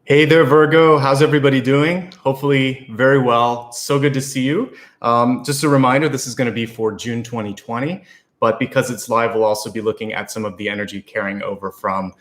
Hey there, Virgo. How's everybody doing? Hopefully very well. So good to see you. Just a reminder, this is going to be for June 2020, but because it's live, we'll also be looking at some of the energy carrying over from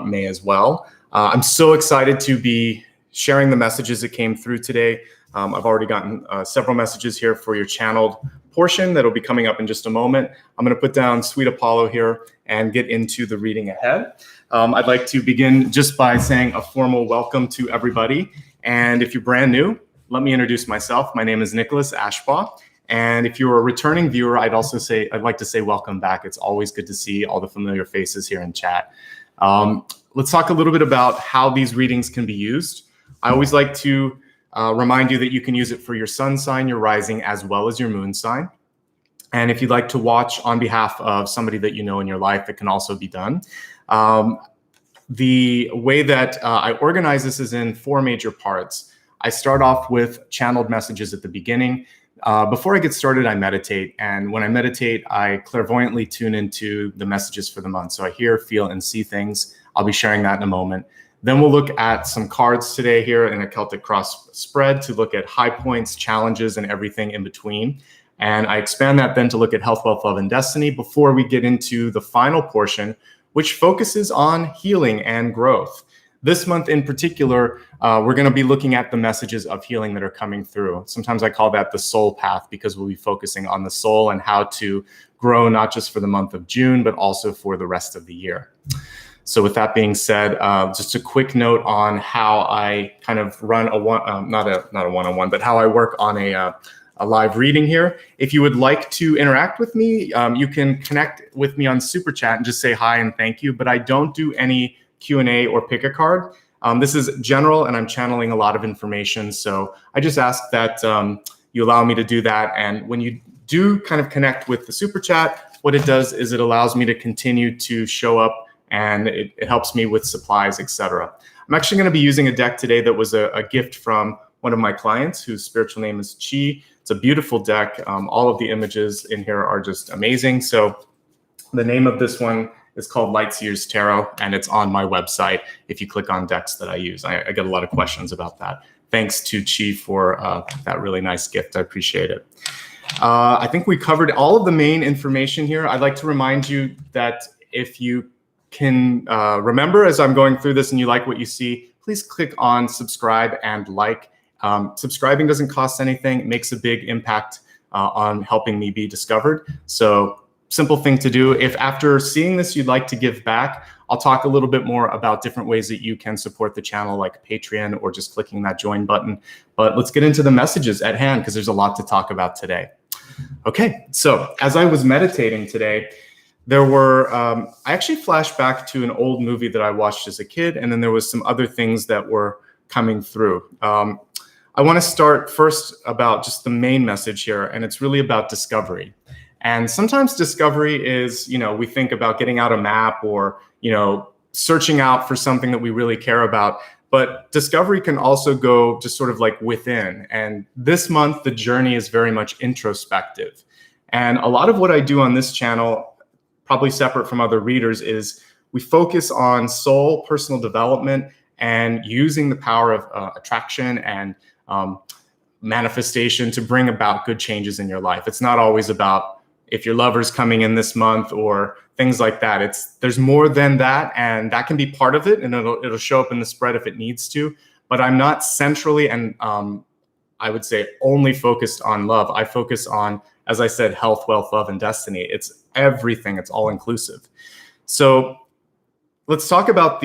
May as well. I'm so excited to be sharing the messages that came through today. I've already gotten several messages here for your channeled portion that'll be coming up in just a moment. I'm going to put down Sweet Apollo here and get into the reading ahead. I'd like to begin just by saying a formal welcome to everybody. And if you're brand new, let me introduce myself. My name is Nicholas Ashbaugh. And if you're a returning viewer, I'd like to say welcome back. It's always good to see all the familiar faces here in chat. Let's talk a little bit about how these readings can be used. I always like to remind you that you can use it for your sun sign, your rising, as well as your moon sign. And if you'd like to watch on behalf of somebody that you know in your life, it can also be done. The way that I organize this is in 4 major parts. I start off with channeled messages at the beginning. Before I get started, I meditate. And when I meditate, I clairvoyantly tune into the messages for the month. So I hear, feel, and see things. I'll be sharing that in a moment. Then we'll look at some cards today here in a Celtic Cross spread to look at high points, challenges, and everything in between. And I expand that then to look at health, wealth, love, and destiny before we get into the final portion, which focuses on healing and growth. This month in particular, we're going to be looking at the messages of healing that are coming through. Sometimes I call that the soul path because we'll be focusing on the soul and how to grow, not just for the month of June, but also for the rest of the year. So with that being said, just a quick note on how I kind of run not a one-on-one, but how I work on a live reading here. If you would like to interact with me, you can connect with me on Super Chat and just say hi and thank you, but I don't do any Q&A or pick a card. This is general and I'm channeling a lot of information. So I just ask that you allow me to do that. And when you do kind of connect with the Super Chat, what it does is it allows me to continue to show up and it helps me with supplies, etc. I'm actually going to be using a deck today that was a gift from one of my clients whose spiritual name is Chi. It's a beautiful deck. All of the images in here are just amazing. So the name of this one is called Lightseer's Tarot, and it's on my website. If you click on decks that I use, I get a lot of questions about that. Thanks to Chi for that really nice gift. I appreciate it. I think we covered all of the main information here. I'd like to remind you that if you can remember as I'm going through this and you like what you see, please click on subscribe and like. Subscribing doesn't cost anything. It makes a big impact on helping me be discovered. So simple thing to do. If after seeing this, you'd like to give back, I'll talk a little bit more about different ways that you can support the channel like Patreon or just clicking that join button. But let's get into the messages at hand because there's a lot to talk about today. Okay, so as I was meditating today, there were, I actually flashed back to an old movie that I watched as a kid, and then there was some other things that were coming through. I want to start first about just the main message here, and it's really about discovery. And sometimes discovery is, we think about getting out a map or, searching out for something that we really care about. But discovery can also go just sort of like within. And this month, the journey is very much introspective. And a lot of what I do on this channel, probably separate from other readers, is we focus on soul, personal development, and using the power of attraction and manifestation to bring about good changes in your life. It's not always about if your lover's coming in this month or things like that. There's more than that, and that can be part of it, and it'll show up in the spread if it needs to. But I'm not centrally and I would say only focused on love. I focus on, as I said, health, wealth, love, and destiny. It's everything. It's all inclusive. So let's talk about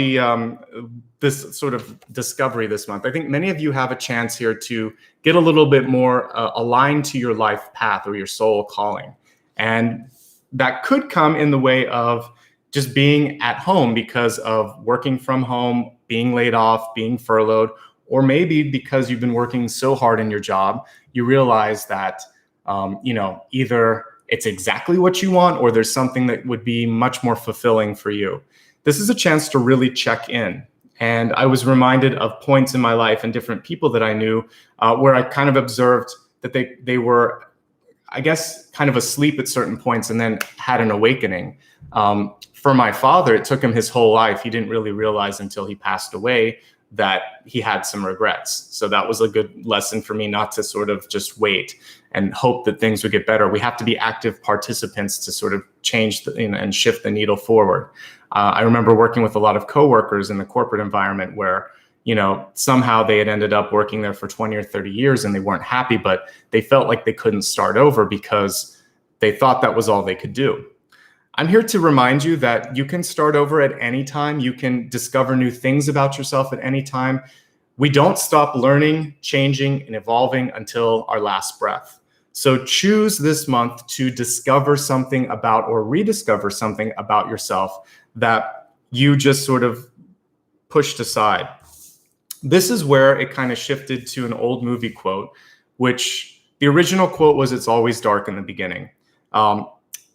this sort of discovery this month. I think many of you have a chance here to get a little bit more aligned to your life path or your soul calling. And that could come in the way of just being at home because of working from home, being laid off, being furloughed, or maybe because you've been working so hard in your job, you realize that, either it's exactly what you want or there's something that would be much more fulfilling for you. This is a chance to really check in. And I was reminded of points in my life and different people that I knew where I kind of observed that they were, I guess, kind of asleep at certain points and then had an awakening. For my father, it took him his whole life. He didn't really realize until he passed away that he had some regrets. So that was a good lesson for me, not to sort of just wait and hope that things would get better. We have to be active participants to sort of change and shift the needle forward. I remember working with a lot of coworkers in the corporate environment where, somehow they had ended up working there for 20 or 30 years and they weren't happy, but they felt like they couldn't start over because they thought that was all they could do. I'm here to remind you that you can start over at any time. You can discover new things about yourself at any time. We don't stop learning, changing, and evolving until our last breath. So choose this month to discover something about or rediscover something about yourself that you just sort of pushed aside. This is where it kind of shifted to an old movie quote, which the original quote was, "It's always dark in the beginning."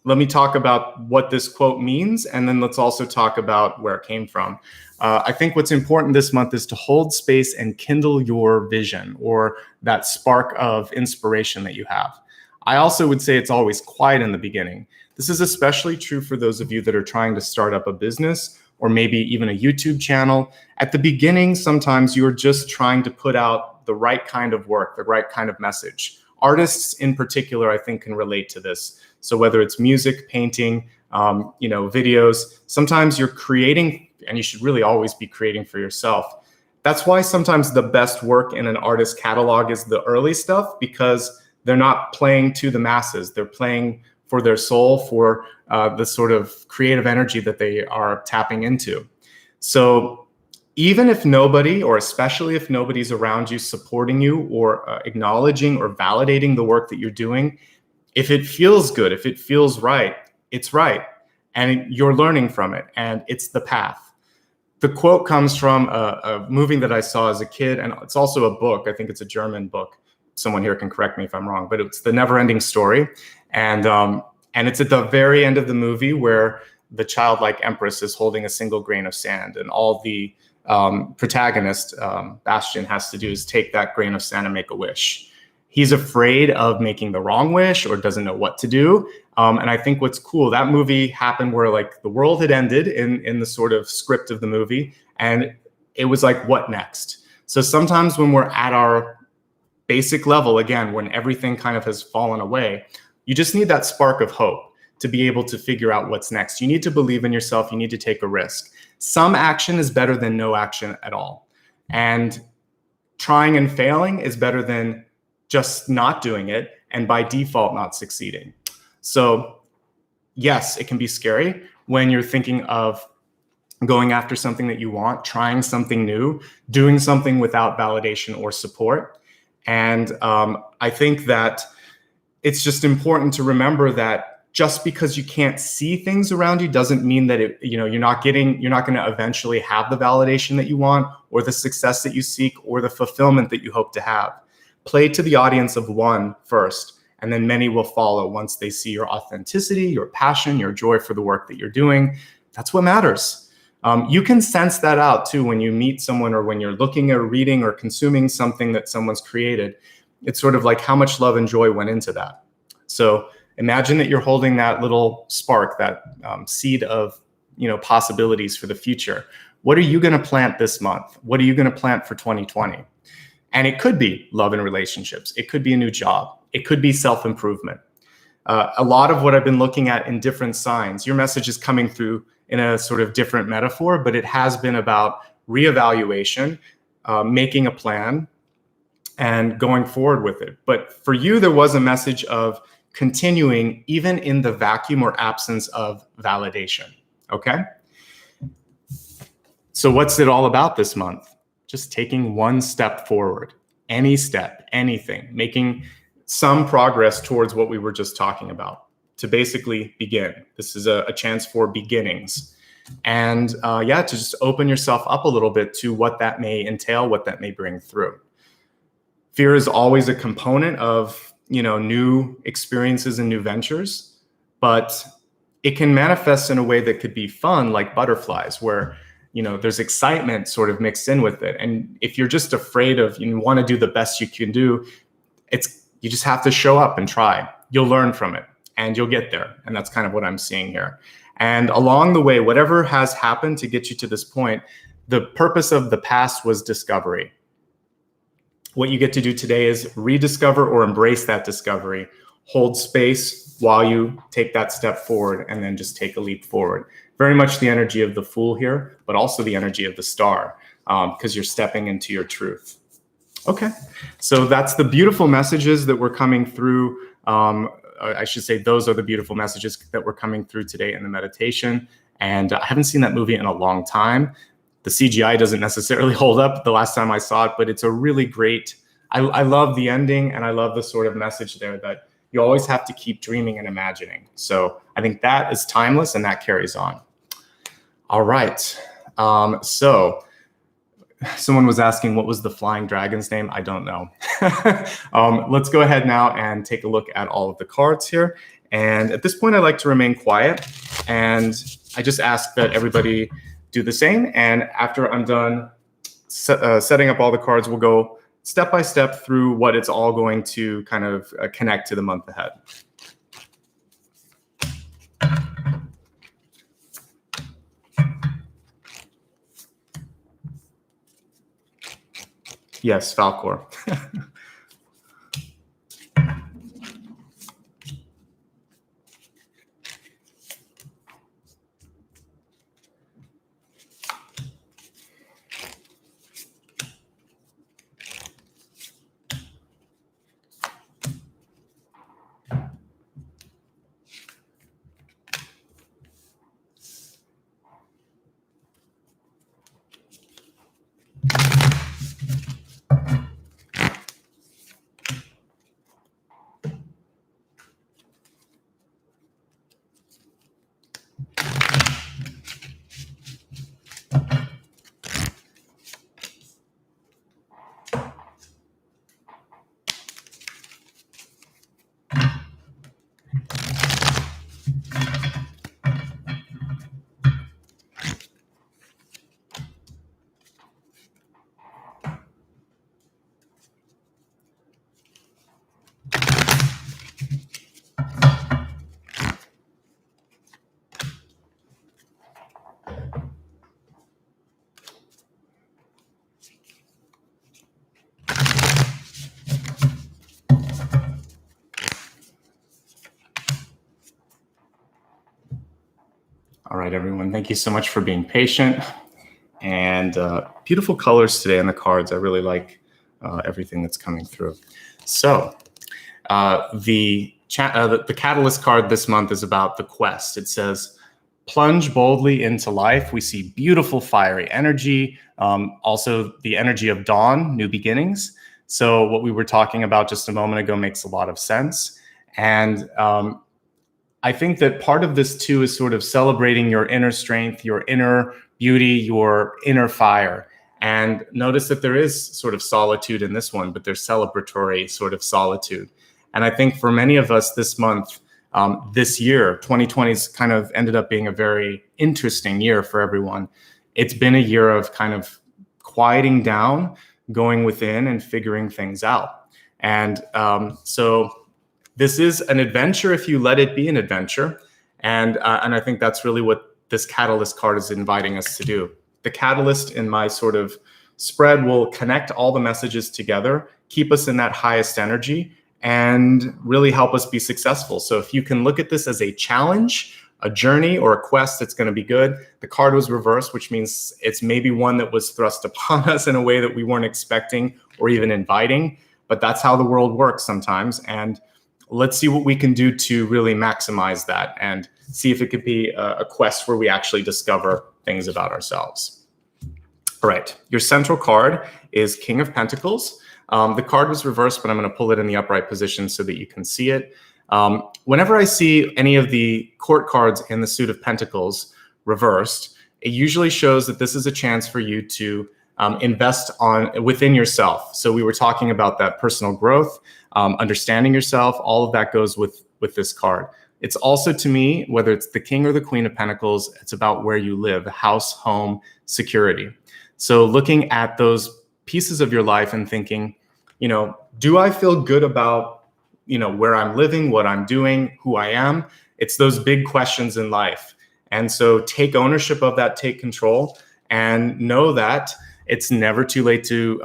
Let me talk about what this quote means, and then let's also talk about where it came from. I think what's important this month is to hold space and kindle your vision or that spark of inspiration that you have. I also would say it's always quiet in the beginning. This is especially true for those of you that are trying to start up a business or maybe even a YouTube channel. At the beginning, sometimes you're just trying to put out the right kind of work, the right kind of message. Artists in particular, I think, can relate to this. So whether it's music, painting, videos, sometimes you're creating, and you should really always be creating for yourself. That's why sometimes the best work in an artist's catalog is the early stuff, because they're not playing to the masses. They're playing for their soul, for the sort of creative energy that they are tapping into. So even if nobody, or especially if nobody's around you supporting you or acknowledging or validating the work that you're doing, if it feels good, if it feels right, it's right. And you're learning from it, and it's the path. The quote comes from a movie that I saw as a kid, and it's also a book. I think it's a German book. Someone here can correct me if I'm wrong, but it's The Never-Ending Story. And it's at the very end of the movie where the childlike empress is holding a single grain of sand, and all the protagonist, Bastian, has to do is take that grain of sand and make a wish. He's afraid of making the wrong wish or doesn't know what to do. And I think what's cool, that movie happened where like the world had ended in the sort of script of the movie. And it was like, what next? So sometimes when we're at our basic level, again, when everything kind of has fallen away, you just need that spark of hope to be able to figure out what's next. You need to believe in yourself. You need to take a risk. Some action is better than no action at all. And trying and failing is better than just not doing it, and by default not succeeding. So yes, it can be scary when you're thinking of going after something that you want, trying something new, doing something without validation or support. And I think that it's just important to remember that just because you can't see things around you doesn't mean that you're not going to eventually have the validation that you want, or the success that you seek, or the fulfillment that you hope to have. Play to the audience of one first, and then many will follow once they see your authenticity, your passion, your joy for the work that you're doing. That's what matters. You can sense that out too when you meet someone, or when you're looking or reading or consuming something that someone's created. It's sort of like how much love and joy went into that. So imagine that you're holding that little spark, that seed of possibilities for the future. What are you going to plant this month? What are you going to plant for 2020? And it could be love and relationships. It could be a new job. It could be self-improvement. A lot of what I've been looking at in different signs, your message is coming through in a sort of different metaphor, but it has been about reevaluation, making a plan, and going forward with it. But for you, there was a message of continuing even in the vacuum or absence of validation, okay? So what's it all about this month? Just taking one step forward, any step, anything, making some progress towards what we were just talking about, to basically begin. This is a chance for beginnings. And to just open yourself up a little bit to what that may entail, what that may bring through. Fear is always a component of, new experiences and new ventures, but it can manifest in a way that could be fun, like butterflies, where there's excitement sort of mixed in with it. And if you're just afraid of, you want to do the best you can do, you just have to show up and try. You'll learn from it and you'll get there. And that's kind of what I'm seeing here. And along the way, whatever has happened to get you to this point, the purpose of the past was discovery. What you get to do today is rediscover or embrace that discovery, hold space while you take that step forward, and then just take a leap forward. Very much the energy of the Fool here, but also the energy of the Star, because you're stepping into your truth. Okay, so that's the beautiful messages that were coming through. I should say those are the beautiful messages that were coming through today in the meditation. And I haven't seen that movie in a long time. The CGI doesn't necessarily hold up the last time I saw it, but it's a really great, I love the ending, and I love the sort of message there that you always have to keep dreaming and imagining. So I think that is timeless, and that carries on. All right, so someone was asking what was the flying dragon's name. I don't know. Let's go ahead now and take a look at all of the cards here. And at this point, I like to remain quiet. And I just ask that everybody do the same. And after I'm done setting up all the cards, we'll go step by step through what it's all going to kind of connect to the month ahead. Yes, Falcor. All right, everyone, thank you so much for being patient. And beautiful colors today on the cards. I really like everything that's coming through. So the catalyst card this month is about the quest. It says, plunge boldly into life. We see beautiful fiery energy, also the energy of dawn, new beginnings. So what we were talking about just a moment ago makes a lot of sense. And I think that part of this too is sort of celebrating your inner strength, your inner beauty, your inner fire. And notice that there is sort of solitude in this one, but there's celebratory sort of solitude. And I think for many of us this month, this year, 2020's kind of ended up being a very interesting year for everyone. It's been a year of kind of quieting down, going within and figuring things out. And so this is an adventure if you let it be an adventure. And I think that's really what this catalyst card is inviting us to do. The catalyst in my sort of spread will connect all the messages together, keep us in that highest energy, and really help us be successful. So if you can look at this as a challenge, a journey, or a quest, it's going to be good. The card was reversed, which means it's maybe one that was thrust upon us in a way that we weren't expecting or even inviting. But that's how the world works sometimes. And let's see what we can do to really maximize that and see if it could be a quest where we actually discover things about ourselves. All right, your central card is King of Pentacles. The card was reversed, but I'm going to pull it in the upright position so that you can see it. Whenever I see any of the court cards in the suit of Pentacles reversed, it usually shows that this is a chance for you to invest within yourself. So we were talking about that personal growth, understanding yourself, all of that goes with this card. It's also, to me, whether it's the King or the Queen of Pentacles, it's about where you live, house, home, security. So looking at those pieces of your life and thinking, do I feel good about, where I'm living, what I'm doing, who I am? It's those big questions in life. And so take ownership of that, take control, and know that it's never too late to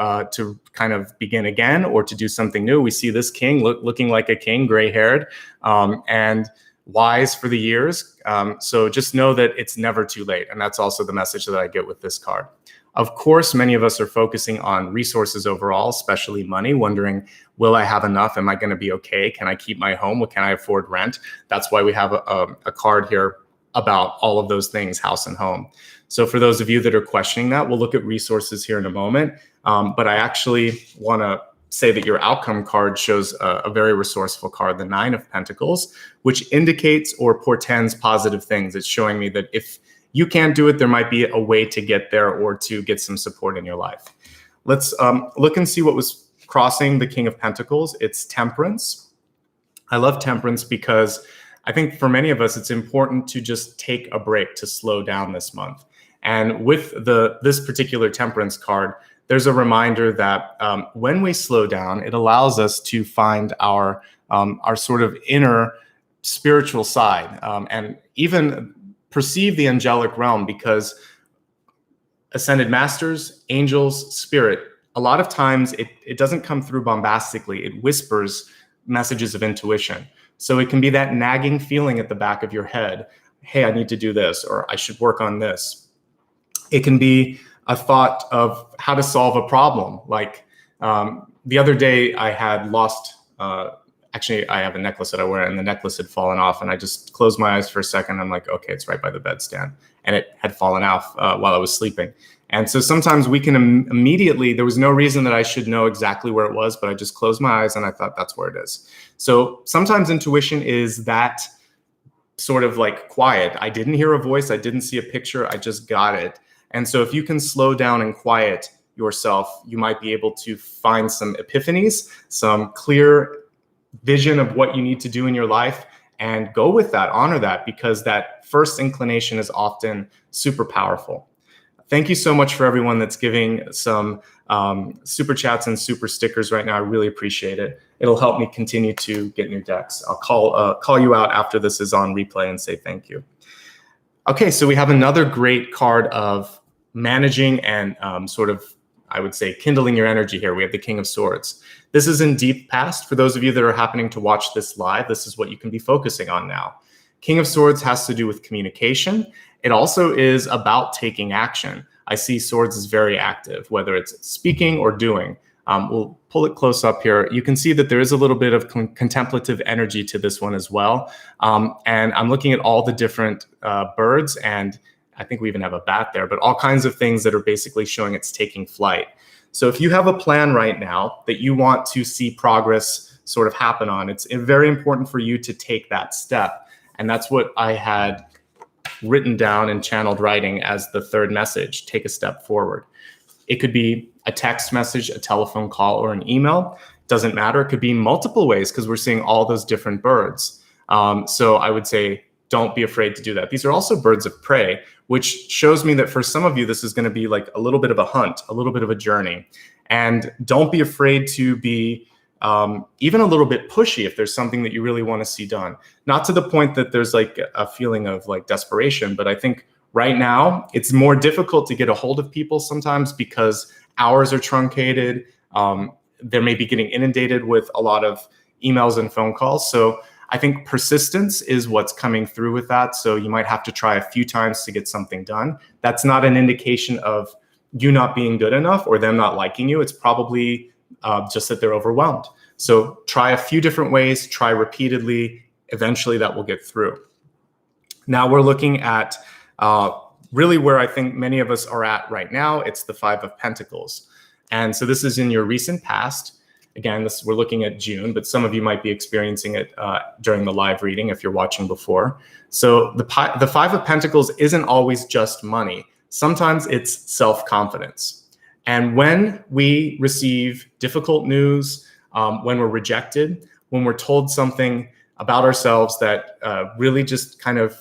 kind of begin again or to do something new. We see this king looking like a king, gray-haired, and wise for the years. So just know that it's never too late. And that's also the message that I get with this card. Of course, many of us are focusing on resources overall, especially money, wondering, will I have enough? Am I going to be okay? Can I keep my home? Can I afford rent? That's why we have a card here about all of those things, house and home. So for those of you that are questioning that, we'll look at resources here in a moment. But I actually want to say that your outcome card shows a very resourceful card, the 9 of Pentacles, which indicates or portends positive things. It's showing me that if you can't do it, there might be a way to get there or to get some support in your life. Let's look and see what was crossing the King of Pentacles. It's Temperance. I love Temperance because I think for many of us, it's important to just take a break, to slow down this month. And with this particular Temperance card, there's a reminder that when we slow down, it allows us to find our sort of inner spiritual side, and even perceive the angelic realm, because ascended masters, angels, spirit, a lot of times it doesn't come through bombastically. It whispers messages of intuition. So it can be that nagging feeling at the back of your head. Hey, I need to do this, or I should work on this. It can be a thought of how to solve a problem. Like the other day I had lost, actually I have a necklace that I wear, and the necklace had fallen off, and I just closed my eyes for a second. I'm like, okay, it's right by the bedstand. And it had fallen off while I was sleeping. And so sometimes we can immediately, there was no reason that I should know exactly where it was, but I just closed my eyes and I thought that's where it is. So sometimes intuition is that sort of like quiet. I didn't hear a voice. I didn't see a picture. I just got it. And so if you can slow down and quiet yourself, you might be able to find some epiphanies, some clear vision of what you need to do in your life, and go with that, honor that, because that first inclination is often super powerful. Thank you so much for everyone that's giving some super chats and super stickers right now. I really appreciate it. It'll help me continue to get new decks. I'll call you out after this is on replay and say thank you. Okay, so we have another great card of managing and sort of, I would say, kindling your energy here. We have the King of Swords. This is in deep past. For those of you that are happening to watch this live, this is what you can be focusing on now. King of Swords has to do with communication. It also is about taking action. I see Swords as very active, whether it's speaking or doing. We'll pull it close up here. You can see that there is a little bit of contemplative energy to this one as well. And I'm looking at all the different birds, and I think we even have a bat there, but all kinds of things that are basically showing it's taking flight. So if you have a plan right now that you want to see progress sort of happen on, it's very important for you to take that step. And that's what I had written down in channeled writing as the third message: take a step forward. It could be a text message, a telephone call, or an email. Doesn't matter. It could be multiple ways, because we're seeing all those different birds. So I would say, don't be afraid to do that. These are also birds of prey, which shows me that for some of you, this is going to be like a little bit of a hunt, a little bit of a journey. And don't be afraid to be even a little bit pushy if there's something that you really want to see done. Not to the point that there's like a feeling of like desperation, but I think right now it's more difficult to get a hold of people sometimes because hours are truncated. They may be getting inundated with a lot of emails and phone calls. So I think persistence is what's coming through with that. So you might have to try a few times to get something done. That's not an indication of you not being good enough or them not liking you. It's probably just that they're overwhelmed. So try a few different ways, try repeatedly. Eventually that will get through. Now we're looking at really where I think many of us are at right now. It's the 5 of Pentacles. And so this is in your recent past. Again, we're looking at June, but some of you might be experiencing it during the live reading if you're watching before. So the 5 of Pentacles isn't always just money. Sometimes it's self-confidence. And when we receive difficult news, when we're rejected, when we're told something about ourselves that really just kind of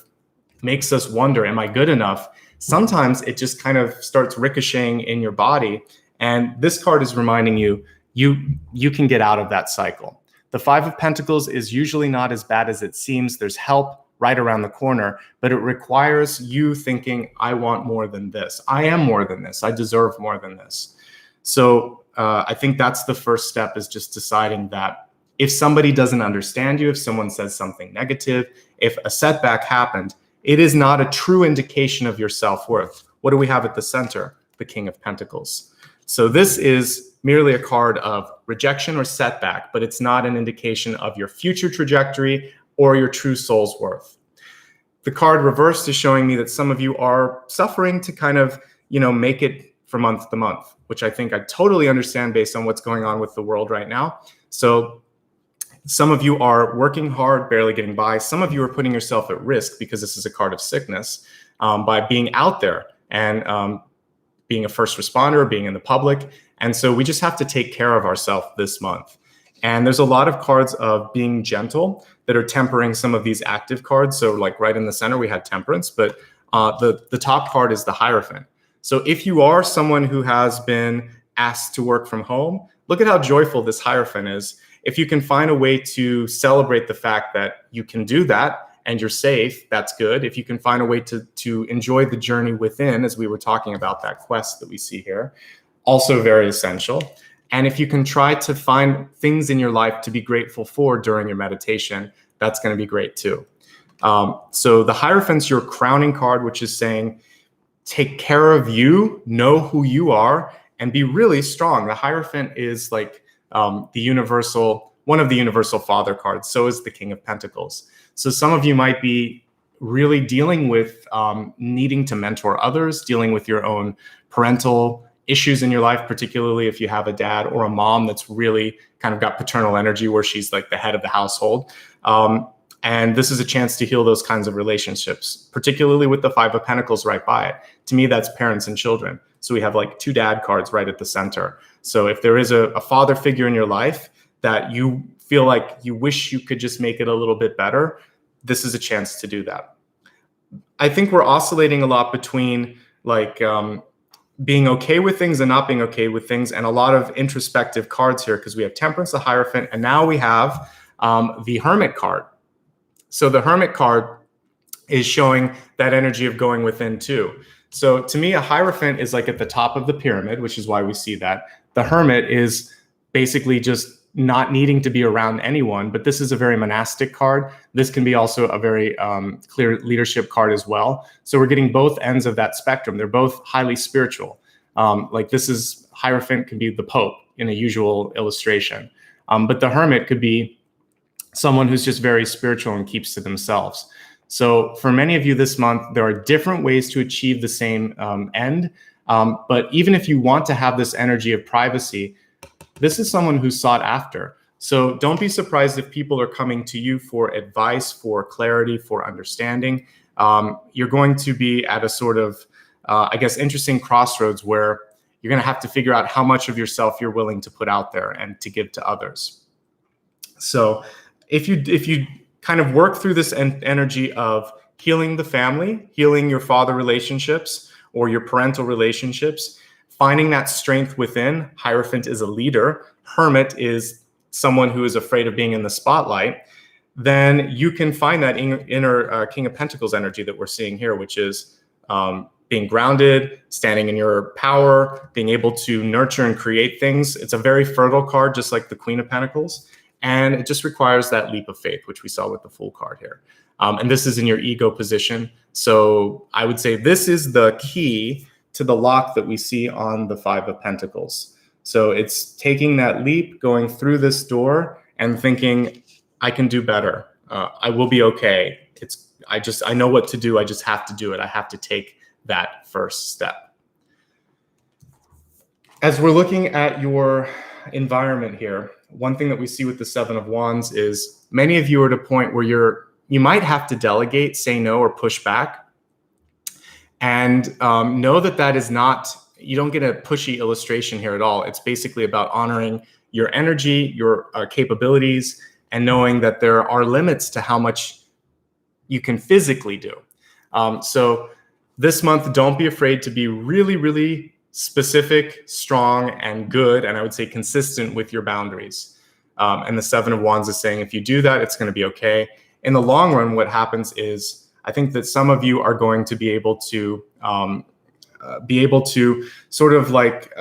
makes us wonder, am I good enough? Sometimes it just kind of starts ricocheting in your body. And this card is reminding you, you can get out of that cycle. The 5 of Pentacles is usually not as bad as it seems. There's help right around the corner, but it requires you thinking, I want more than this. I am more than this. I deserve more than this. So I think that's the first step, is just deciding that if somebody doesn't understand you, if someone says something negative, if a setback happened, it is not a true indication of your self-worth. What do we have at the center? The King of Pentacles. So this is merely a card of rejection or setback, but it's not an indication of your future trajectory or your true soul's worth. The card reversed is showing me that some of you are suffering to kind of, make it from month to month, which I think I totally understand based on what's going on with the world right now. So some of you are working hard, barely getting by. Some of you are putting yourself at risk, because this is a card of sickness, by being out there and being a first responder, being in the public. And so we just have to take care of ourselves this month. And there's a lot of cards of being gentle that are tempering some of these active cards. So like right in the center, we had temperance, but the top card is the Hierophant. So if you are someone who has been asked to work from home, look at how joyful this Hierophant is. If you can find a way to celebrate the fact that you can do that and you're safe, that's good. If you can find a way to enjoy the journey within, as we were talking about that quest that we see here, also very essential. And if you can try to find things in your life to be grateful for during your meditation, that's going to be great too. So the Hierophant's your crowning card, which is saying, take care of you, know who you are, and be really strong. The Hierophant is like one of the universal father cards. So is the King of Pentacles. So some of you might be really dealing with needing to mentor others, dealing with your own parental issues in your life, particularly if you have a dad or a mom that's really kind of got paternal energy where she's like the head of the household. And this is a chance to heal those kinds of relationships, particularly with the Five of Pentacles right by it. To me, that's parents and children. So we have like two dad cards right at the center. So if there is a father figure in your life that you feel like you wish you could just make it a little bit better, this is a chance to do that. I think we're oscillating a lot between like being okay with things and not being okay with things, and a lot of introspective cards here, because we have Temperance, the Hierophant, and now we have the Hermit card. So the Hermit card is showing that energy of going within too. So to me, a Hierophant is like at the top of the pyramid, which is why we see that. The Hermit is basically just not needing to be around anyone, but this is a very monastic card. This can be also a very clear leadership card as well. So we're getting both ends of that spectrum. They're both highly spiritual. Like this is, Hierophant can be the Pope in a usual illustration. But the Hermit could be someone who's just very spiritual and keeps to themselves. So for many of you this month, there are different ways to achieve the same end. But even if you want to have this energy of privacy, this is someone who's sought after. So don't be surprised if people are coming to you for advice, for clarity, for understanding. You're going to be at a sort of, interesting crossroads where you're going to have to figure out how much of yourself you're willing to put out there and to give to others. So if you kind of work through this energy of healing the family, healing your father relationships or your parental relationships, finding that strength within. Hierophant is a leader. Hermit is someone who is afraid of being in the spotlight. Then you can find that inner King of Pentacles energy that we're seeing here, which is being grounded, standing in your power, being able to nurture and create things. It's a very fertile card, just like the Queen of Pentacles. And it just requires that leap of faith, which we saw with the Fool card here. And this is in your ego position. So I would say this is the key to the lock that we see on the Five of Pentacles. So it's taking that leap, going through this door and thinking, I can do better. I will be okay. I know what to do. I just have to do it. I have to take that first step. As we're looking at your environment here, one thing that we see with the Seven of Wands is many of you are at a point where you might have to delegate, say no, or push back. And know that is not, you don't get a pushy illustration here at all. It's basically about honoring your energy, your capabilities, and knowing that there are limits to how much you can physically do. So this month, don't be afraid to be really, really specific, strong, and good, and I would say consistent with your boundaries. And the Seven of Wands is saying, if you do that, it's going to be okay. in the long run, what happens is I think that some of you are going to be able to sort of like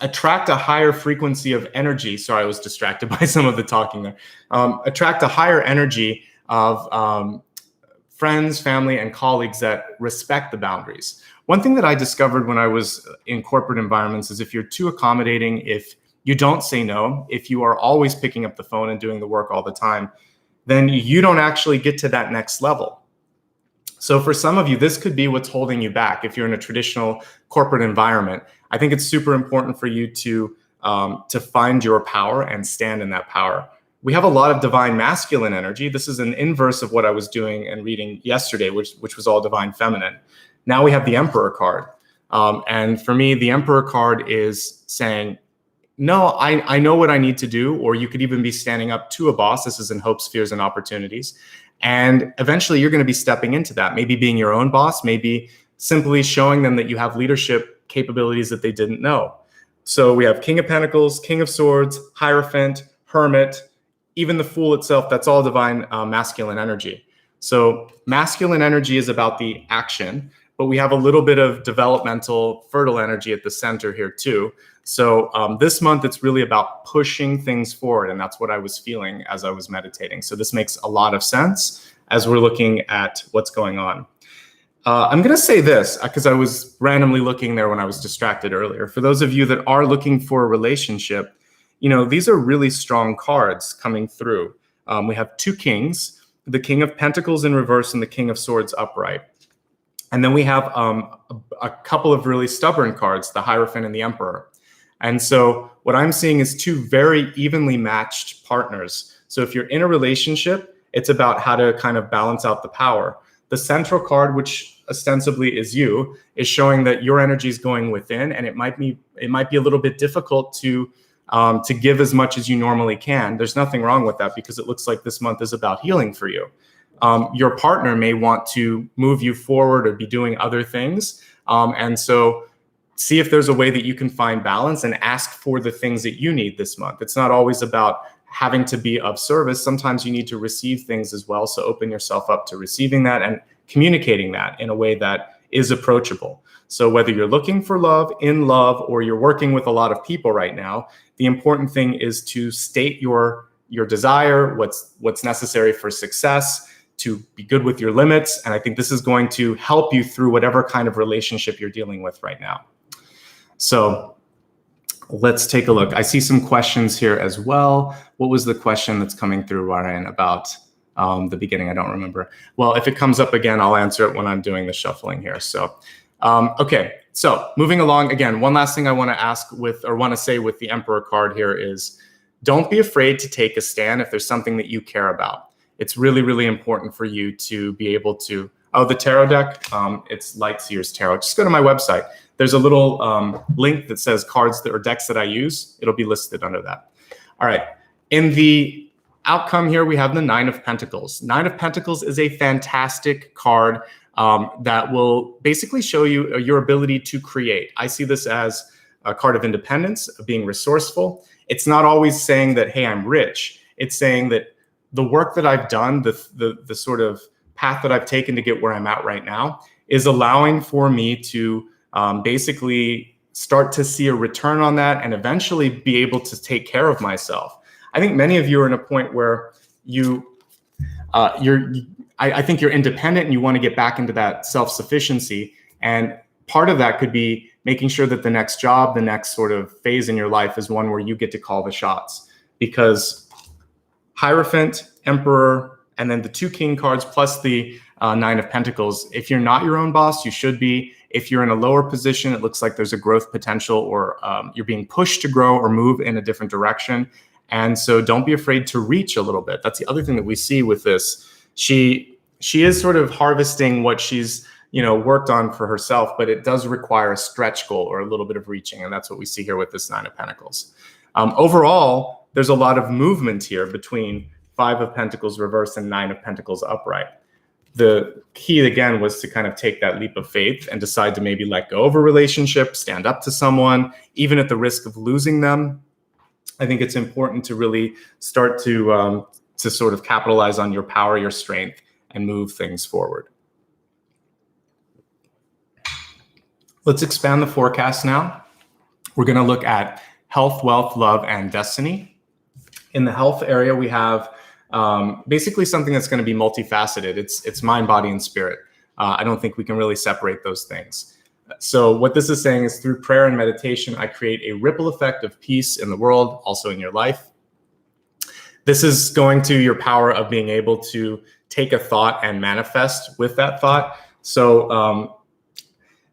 attract a higher frequency of energy. Sorry, I was distracted by some of the talking there. Attract a higher energy of friends, family, and colleagues that respect the boundaries. One thing that I discovered when I was in corporate environments is if you're too accommodating, if you don't say no, if you are always picking up the phone and doing the work all the time, then you don't actually get to that next level. So for some of you, this could be what's holding you back. If you're in a traditional corporate environment, I think it's super important for you to find your power and stand in that power. We have a lot of divine masculine energy. This is an inverse of what I was doing and reading yesterday, which was all divine feminine. Now we have the Emperor card. And for me, the Emperor card is saying, no, I know what I need to do, or you could even be standing up to a boss. This is in hopes, fears, and opportunities. And eventually you're going to be stepping into that, maybe being your own boss, maybe simply showing them that you have leadership capabilities that they didn't know. So we have King of Pentacles, King of Swords, Hierophant, Hermit, even the Fool itself. That's all divine masculine energy. So masculine energy is about the action, but we have a little bit of developmental, fertile energy at the center here too. So this month, it's really about pushing things forward. And that's what I was feeling as I was meditating. So this makes a lot of sense as we're looking at what's going on. I'm going to say this because I was randomly looking there when I was distracted earlier. For those of you that are looking for a relationship, you know, these are really strong cards coming through. We have two kings, the King of Pentacles in reverse and the King of Swords upright. And then we have a couple of really stubborn cards, the Hierophant and the Emperor. And so what I'm seeing is two very evenly matched partners. So if you're in a relationship, it's about how to kind of balance out the power. The central card, which ostensibly is you, is showing that your energy is going within, and it might be a little bit difficult to give as much as you normally can. There's nothing wrong with that because it looks like this month is about healing for you. Your partner may want to move you forward or be doing other things. And so see if there's a way that you can find balance and ask for the things that you need this month. It's not always about having to be of service. Sometimes you need to receive things as well. So open yourself up to receiving that and communicating that in a way that is approachable. So whether you're looking for love, in love, or you're working with a lot of people right now, the important thing is to state your desire, what's necessary for success, to be good with your limits. And I think this is going to help you through whatever kind of relationship you're dealing with right now. So let's take a look. I see some questions here as well. What was the question that's coming through, Ryan, about the beginning? I don't remember. Well, if it comes up again, I'll answer it when I'm doing the shuffling here. So, okay. So moving along again, one last thing I want to say with the Emperor card here is don't be afraid to take a stand if there's something that you care about. It's really, really important for you to be able to, the tarot deck, it's Lightseer's Tarot. Just go to my website. There's a little link that says cards or decks that I use. It'll be listed under that. All right. In the outcome here, we have the Nine of Pentacles. Nine of Pentacles is a fantastic card that will basically show you your ability to create. I see this as a card of independence, of being resourceful. It's not always saying that, hey, I'm rich. It's saying that the work that I've done, the sort of path that I've taken to get where I'm at right now is allowing for me to basically start to see a return on that and eventually be able to take care of myself. I think many of you are in a point where I think you're independent and you want to get back into that self-sufficiency. And part of that could be making sure that the next job, the next sort of phase in your life is one where you get to call the shots. Because Hierophant, Emperor, and then the two King cards plus the Nine of Pentacles. If you're not your own boss, you should be. If you're in a lower position, it looks like there's a growth potential or you're being pushed to grow or move in a different direction. And so don't be afraid to reach a little bit. That's the other thing that we see with this. She is sort of harvesting what she's worked on for herself, but it does require a stretch goal or a little bit of reaching. And that's what we see here with this Nine of Pentacles. Overall, there's a lot of movement here between Five of Pentacles reverse and Nine of Pentacles upright. The key, again, was to kind of take that leap of faith and decide to maybe let go of a relationship, stand up to someone, even at the risk of losing them. I think it's important to really start to to sort of capitalize on your power, your strength, and move things forward. Let's expand the forecast now. We're going to look at health, wealth, love, and destiny. In the health area, we have basically something that's going to be multifaceted. It's mind, body, and spirit. I don't think we can really separate those things. So what this is saying is through prayer and meditation, I create a ripple effect of peace in the world, also in your life. This is going to your power of being able to take a thought and manifest with that thought. So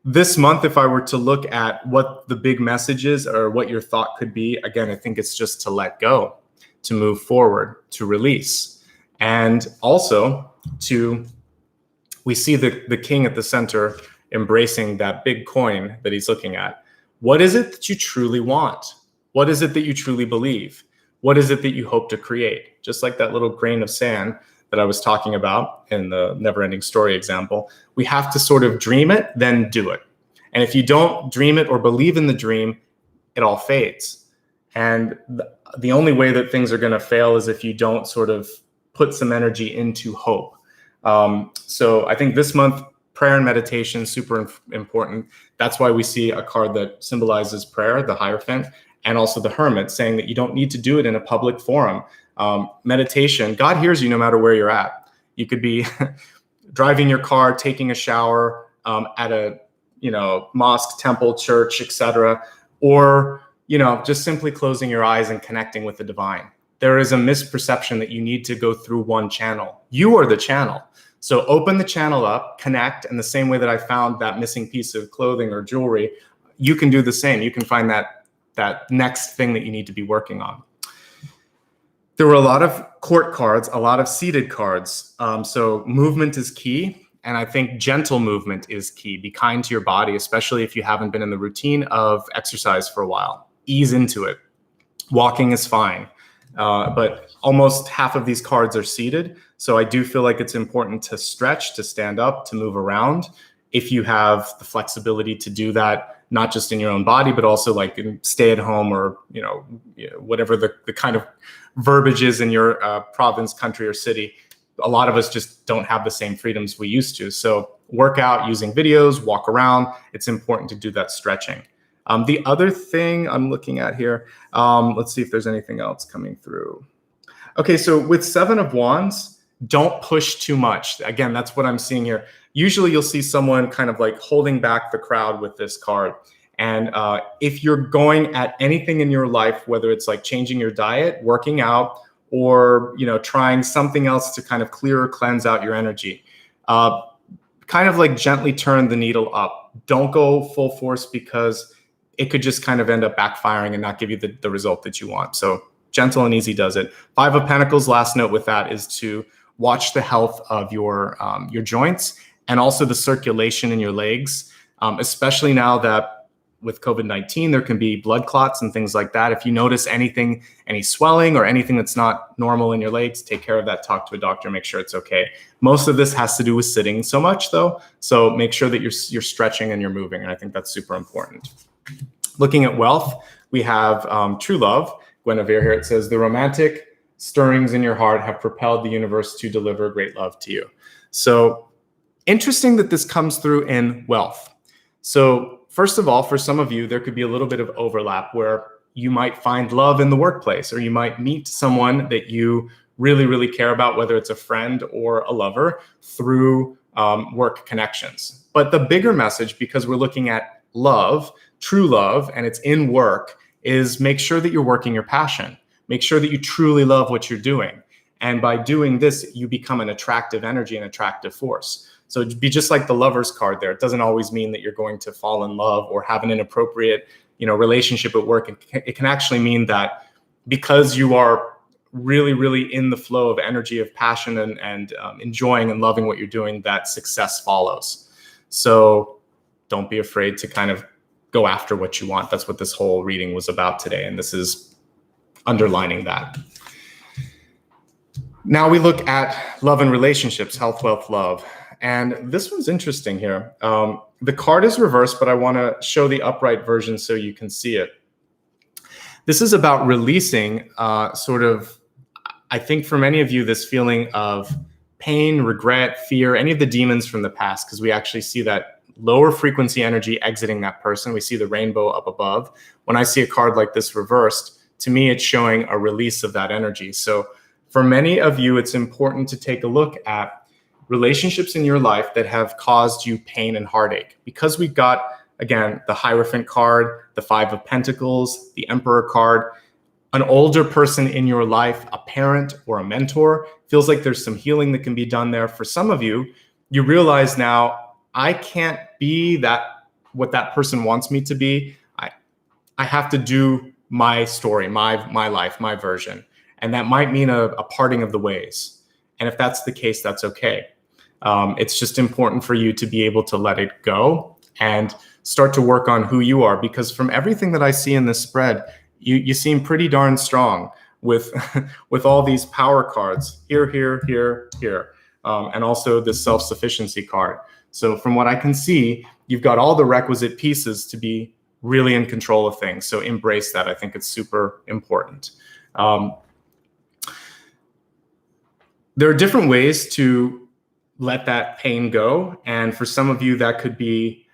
this month, if I were to look at what the big message is or what your thought could be, again, I think it's just to let go, to move forward, to release. And also we see the king at the center embracing that big coin that he's looking at. What is it that you truly want? What is it that you truly believe? What is it that you hope to create? Just like that little grain of sand that I was talking about in the never-ending story example, we have to sort of dream it, then do it. And if you don't dream it or believe in the dream, it all fades. And the only way that things are going to fail is if you don't sort of put some energy into hope. So I think this month, prayer and meditation, super important. That's why we see a card that symbolizes prayer, the Hierophant, and also the Hermit, saying that you don't need to do it in a public forum. Meditation, God hears you no matter where you're at. You could be driving your car, taking a shower at a mosque, temple, church, etc., or just simply closing your eyes and connecting with the divine. There is a misperception that you need to go through one channel. You are the channel. So open the channel up, connect, and the same way that I found that missing piece of clothing or jewelry, you can do the same. You can find that next thing that you need to be working on. There were a lot of court cards, a lot of seated cards. So movement is key. And I think gentle movement is key. Be kind to your body, especially if you haven't been in the routine of exercise for a while. Ease into it. Walking is fine. But almost half of these cards are seated. So I do feel like it's important to stretch, to stand up, to move around. If you have the flexibility to do that, not just in your own body, but also like in stay at home or, whatever the kind of verbiage is in your province, country, or city. A lot of us just don't have the same freedoms we used to. So work out using videos, walk around. It's important to do that stretching. The other thing I'm looking at here, let's see if there's anything else coming through. Okay, so with Seven of Wands, don't push too much. Again, that's what I'm seeing here. Usually you'll see someone kind of like holding back the crowd with this card. And if you're going at anything in your life, whether it's like changing your diet, working out, or trying something else to kind of clear or cleanse out your energy, kind of like gently turn the needle up. Don't go full force because it could just kind of end up backfiring and not give you the result that you want. So gentle and easy does it. Five of Pentacles, last note with that is to watch the health of your joints and also the circulation in your legs, especially now that with COVID-19, there can be blood clots and things like that. If you notice anything, any swelling or anything that's not normal in your legs, take care of that, talk to a doctor, make sure it's okay. Most of this has to do with sitting so much though. So make sure that you're stretching and you're moving. And I think that's super important. Looking at wealth, we have true love. Guinevere here, it says, the romantic stirrings in your heart have propelled the universe to deliver great love to you. So interesting that this comes through in wealth. So first of all, for some of you, there could be a little bit of overlap where you might find love in the workplace, or you might meet someone that you really, really care about, whether it's a friend or a lover, through work connections. But the bigger message, because we're looking at love, true love, and it's in work, is make sure that you're working your passion. Make sure that you truly love what you're doing. And by doing this, you become an attractive energy, an attractive force. So it'd be just like the Lover's card there. It doesn't always mean that you're going to fall in love or have an inappropriate, relationship at work. It can actually mean that because you are really, really in the flow of energy, of passion, and enjoying and loving what you're doing, that success follows. So don't be afraid to kind of go after what you want. That's what this whole reading was about today. And this is underlining that. Now we look at love and relationships, health, wealth, love. And this one's interesting here. The card is reversed, but I want to show the upright version so you can see it. This is about releasing I I think for many of you, this feeling of pain, regret, fear, any of the demons from the past, because we actually see that lower frequency energy exiting that person. We see the rainbow up above. When I see a card like this reversed, to me, it's showing a release of that energy. So for many of you, it's important to take a look at relationships in your life that have caused you pain and heartache. Because we've got, again, the Hierophant card, the Five of Pentacles, the Emperor card, an older person in your life, a parent or a mentor, feels like there's some healing that can be done there. For some of you, you realize now, I can't be what that person wants me to be. I have to do my story, my life, my version. And that might mean a parting of the ways. And if that's the case, that's okay. It's just important for you to be able to let it go and start to work on who you are. Because from everything that I see in this spread, you seem pretty darn strong with with all these power cards here, and also this self-sufficiency card. So from what I can see, you've got all the requisite pieces to be really in control of things. So embrace that. I think it's super important. There are different ways to let that pain go. And for some of you, that could be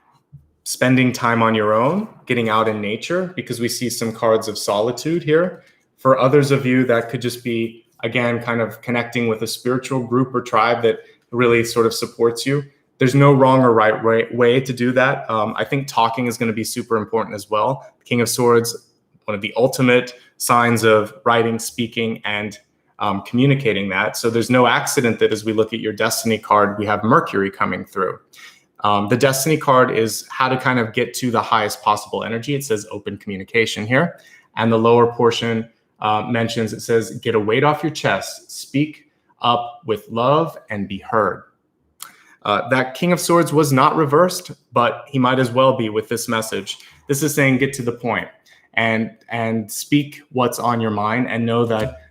spending time on your own, getting out in nature, because we see some cards of solitude here. For others of you, that could just be, again, kind of connecting with a spiritual group or tribe that really sort of supports you. There's no wrong or right way to do that. I think talking is going to be super important as well. The King of Swords, one of the ultimate signs of writing, speaking, and communicating that. So there's no accident that as we look at your Destiny card, we have Mercury coming through. The Destiny card is how to kind of get to the highest possible energy. It says open communication here. And the lower portion mentions, it says, get a weight off your chest, speak up with love and be heard. That King of Swords was not reversed, but he might as well be with this message. This is saying get to the point and speak what's on your mind, and know that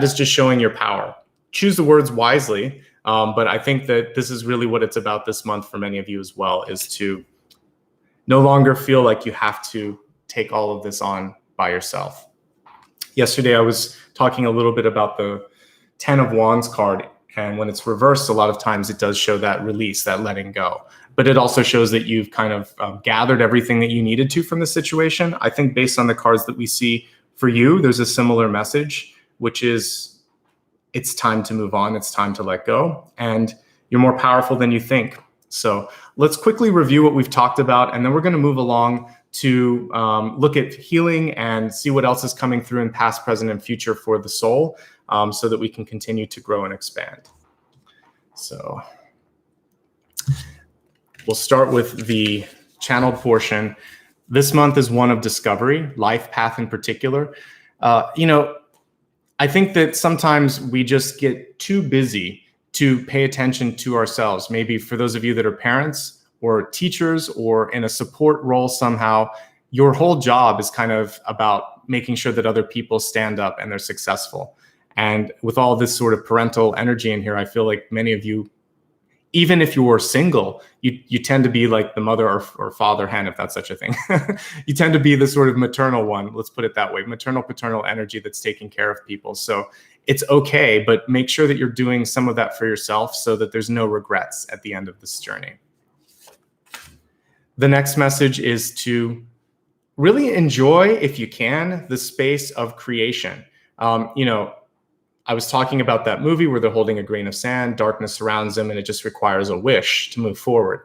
is just showing your power. Choose the words wisely, but I think that this is really what it's about this month for many of you as well, is to no longer feel like you have to take all of this on by yourself. Yesterday, I was talking a little bit about the 10 of Wands card. And when it's reversed, a lot of times it does show that release, that letting go. But it also shows that you've kind of gathered everything that you needed to from the situation. I think based on the cards that we see for you, there's a similar message, which is it's time to move on. It's time to let go. And you're more powerful than you think. So let's quickly review what we've talked about. And then we're going to move along to look at healing and see what else is coming through in past, present, and future for the soul. So that we can continue to grow and expand. So we'll start with the channeled portion. This month is one of discovery, life path in particular. I think that sometimes we just get too busy to pay attention to ourselves. Maybe for those of you that are parents or teachers or in a support role somehow, your whole job is kind of about making sure that other people stand up and they're successful. And with all this sort of parental energy in here, I feel like many of you, even if you're single, you tend to be like the mother or father hen, if that's such a thing. You tend to be the sort of maternal one, let's put it that way, maternal, paternal energy that's taking care of people. So it's okay, but make sure that you're doing some of that for yourself so that there's no regrets at the end of this journey. The next message is to really enjoy, if you can, the space of creation. I was talking about that movie where they're holding a grain of sand, darkness surrounds them, and it just requires a wish to move forward.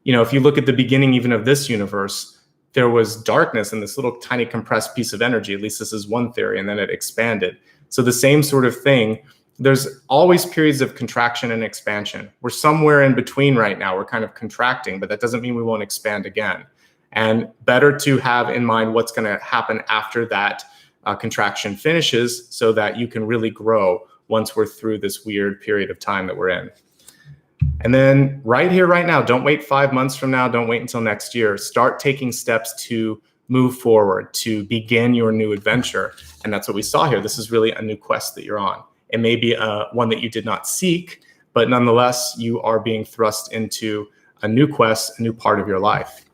If you look at the beginning even of this universe, there was darkness in this little tiny compressed piece of energy. At least this is one theory, and then it expanded. So the same sort of thing, there's always periods of contraction and expansion. We're somewhere in between right now. We're kind of contracting, but that doesn't mean we won't expand again. And better to have in mind what's going to happen after that contraction finishes so that you can really grow once we're through this weird period of time that we're in. And then right here, right now, don't wait 5 months from now, don't wait until next year. Start taking steps to move forward, to begin your new adventure. And that's what we saw here. This is really a new quest that you're on. It may be one that you did not seek, but nonetheless, you are being thrust into a new quest, a new part of your life.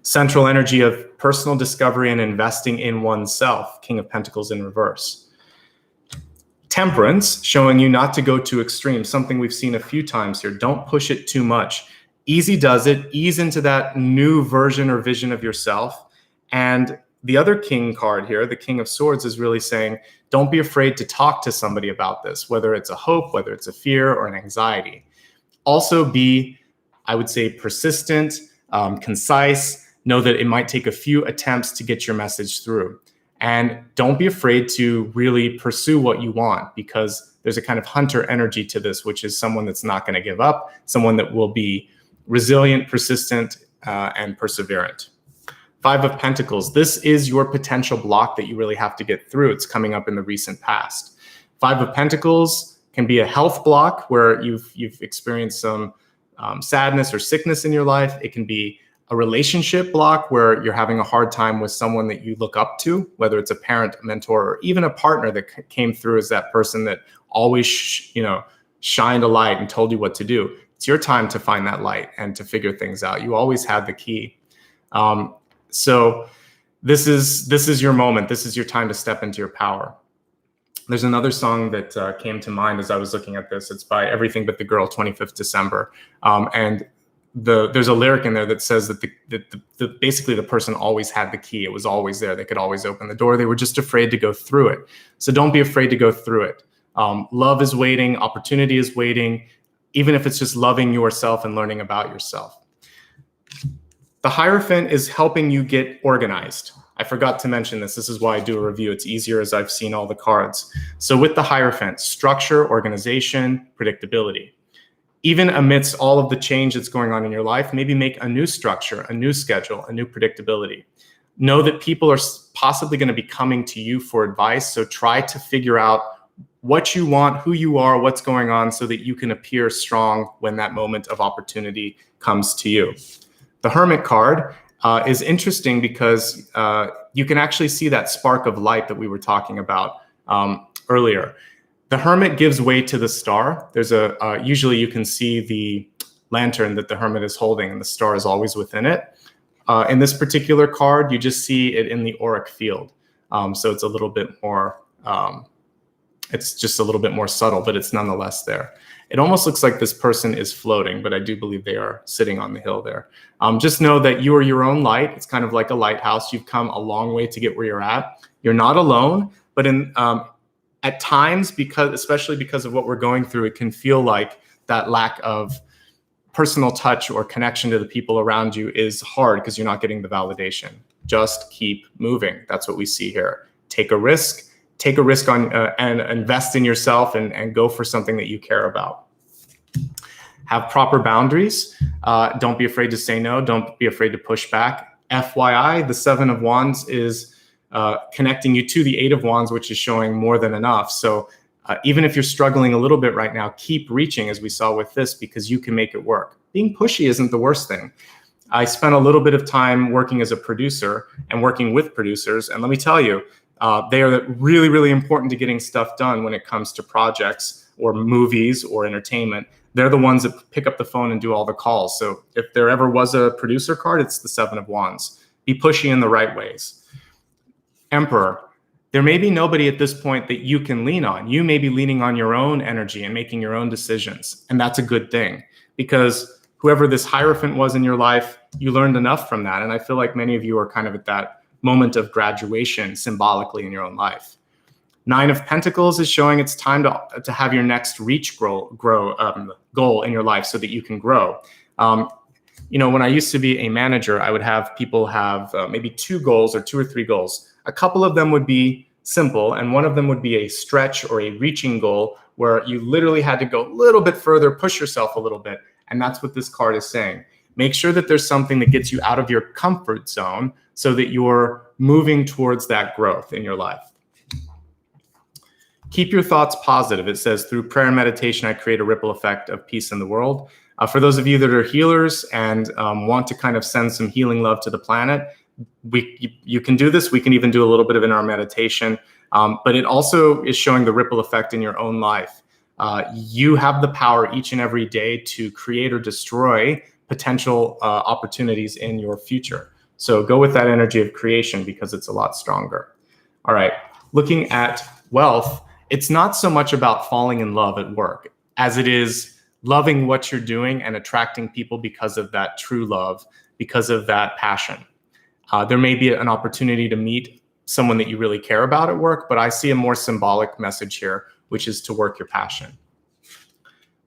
Central energy of personal discovery and investing in oneself, King of Pentacles in reverse. Temperance, showing you not to go too extreme, something we've seen a few times here. Don't push it too much. Easy does it. Ease into that new version or vision of yourself. And the other king card here, the King of Swords, is really saying, don't be afraid to talk to somebody about this, whether it's a hope, whether it's a fear or an anxiety. Also be, I would say, persistent, concise. Know that it might take a few attempts to get your message through. And don't be afraid to really pursue what you want, because there's a kind of hunter energy to this, which is someone that's not going to give up, someone that will be resilient, persistent, and perseverant. Five of Pentacles. This is your potential block that you really have to get through. It's coming up in the recent past. Five of Pentacles can be a health block where you've experienced some sadness or sickness in your life. It can be a relationship block where you're having a hard time with someone that you look up to, whether it's a parent, a mentor, or even a partner that came through as that person that always, shined a light and told you what to do. It's your time to find that light and to figure things out. You always had the key. So this is your moment. This is your time to step into your power. There's another song that came to mind as I was looking at this. It's by Everything But the Girl, 25th December. And there's a lyric in there that says that basically the person always had the key. It was always there. They could always open the door. They were just afraid to go through it. So don't be afraid to go through it. Love is waiting. Opportunity is waiting, even if it's just loving yourself and learning about yourself. The Hierophant is helping you get organized. I forgot to mention this. This is why I do a review. It's easier as I've seen all the cards. So with the Hierophant, structure, organization, predictability. Even amidst all of the change that's going on in your life, maybe make a new structure, a new schedule, a new predictability. Know that people are possibly going to be coming to you for advice. So try to figure out what you want, who you are, what's going on, so that you can appear strong when that moment of opportunity comes to you. The Hermit card is interesting because you can actually see that spark of light that we were talking about earlier. The Hermit gives way to the star. There's usually you can see the lantern that the Hermit is holding, and the star is always within it. In this particular card, you just see it in the auric field. So it's a little bit more, it's just a little bit more subtle, but it's nonetheless there. It almost looks like this person is floating, but I do believe they are sitting on the hill there. Just know that you are your own light. It's kind of like a lighthouse. You've come a long way to get where you're at. You're not alone, but at times, especially because of what we're going through, it can feel like that lack of personal touch or connection to the people around you is hard because you're not getting the validation. Just keep moving. That's what we see here. Take a risk on and invest in yourself and go for something that you care about. Have proper boundaries. Don't be afraid to say no. Don't be afraid to push back. FYI, the Seven of Wands is connecting you to the Eight of Wands, which is showing more than enough. So even if you're struggling a little bit right now, keep reaching, as we saw with this, because you can make it work. Being pushy isn't the worst thing. I spent a little bit of time working as a producer and working with producers. And let me tell you, they are really, really important to getting stuff done when it comes to projects or movies or entertainment. They're the ones that pick up the phone and do all the calls. So if there ever was a producer card, it's the Seven of Wands. Be pushy in the right ways. Emperor, there may be nobody at this point that you can lean on. You may be leaning on your own energy and making your own decisions. And that's a good thing, because whoever this Hierophant was in your life, you learned enough from that. And I feel like many of you are kind of at that moment of graduation symbolically in your own life. Nine of Pentacles is showing it's time to have your next reach goal in your life so that you can grow. When I used to be a manager, I would have people have maybe two goals or two or three goals. A couple of them would be simple, and one of them would be a stretch or a reaching goal where you literally had to go a little bit further, push yourself a little bit. And that's what this card is saying. Make sure that there's something that gets you out of your comfort zone so that you're moving towards that growth in your life. Keep your thoughts positive. It says, through prayer and meditation, I create a ripple effect of peace in the world. For those of you that are healers and want to kind of send some healing love to the planet, you can do this. We can even do a little bit of it in our meditation, but it also is showing the ripple effect in your own life. You have the power each and every day to create or destroy potential opportunities in your future. So go with that energy of creation because it's a lot stronger. All right, looking at wealth, It's not so much about falling in love at work as it is loving what you're doing and attracting people because of that true love, because of that passion. There may be an opportunity to meet someone that you really care about at work, but I see a more symbolic message here, which is to work your passion.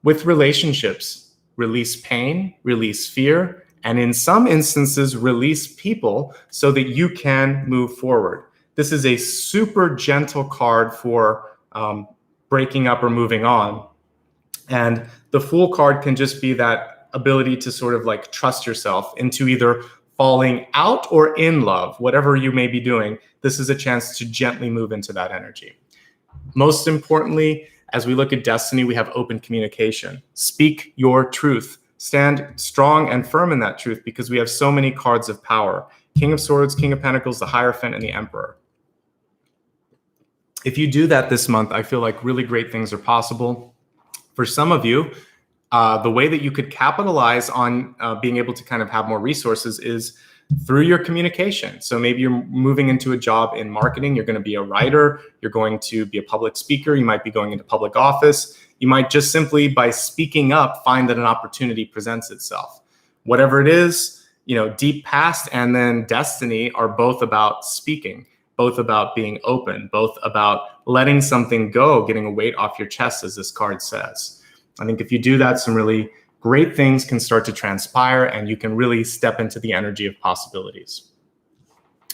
With relationships, release pain, release fear, and in some instances, release people so that you can move forward. This is a super gentle card for breaking up or moving on. And the Fool card can just be that ability to sort of like trust yourself into either falling out or in love, whatever you may be doing. This is a chance to gently move into that energy. Most importantly, as we look at destiny, we have open communication. Speak your truth. Stand strong and firm in that truth, because we have so many cards of power. King of Swords, King of Pentacles, the Hierophant, and the Emperor. If you do that this month, I feel like really great things are possible. For some of you, the way that you could capitalize on being able to kind of have more resources is through your communication. So maybe you're moving into a job in marketing, you're going to be a writer, you're going to be a public speaker, you might be going into public office. You might just simply by speaking up find that an opportunity presents itself. Whatever it is, deep past and then destiny are both about speaking, both about being open, both about letting something go, getting a weight off your chest, as this card says. I think if you do that, some really great things can start to transpire and you can really step into the energy of possibilities.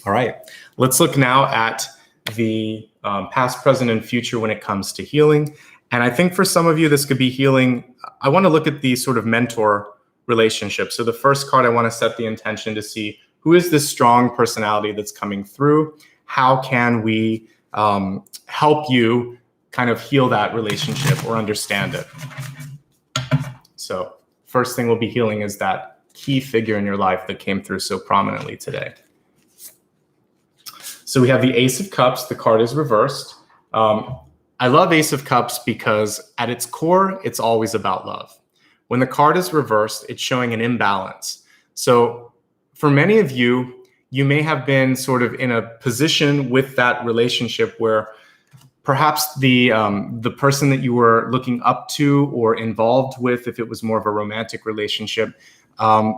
All right, let's look now at the past, present, and future when it comes to healing. And I think for some of you, this could be healing. I want to look at the sort of mentor relationship. So the first card, I want to set the intention to see who is this strong personality that's coming through. How can we help you kind of heal that relationship or understand it? So first thing we'll be healing is that key figure in your life that came through so prominently today. So we have the Ace of Cups. The card is reversed. I love Ace of Cups because at its core, it's always about love. When the card is reversed, it's showing an imbalance. So for many of you, you may have been sort of in a position with that relationship where perhaps the person that you were looking up to or involved with, if it was more of a romantic relationship,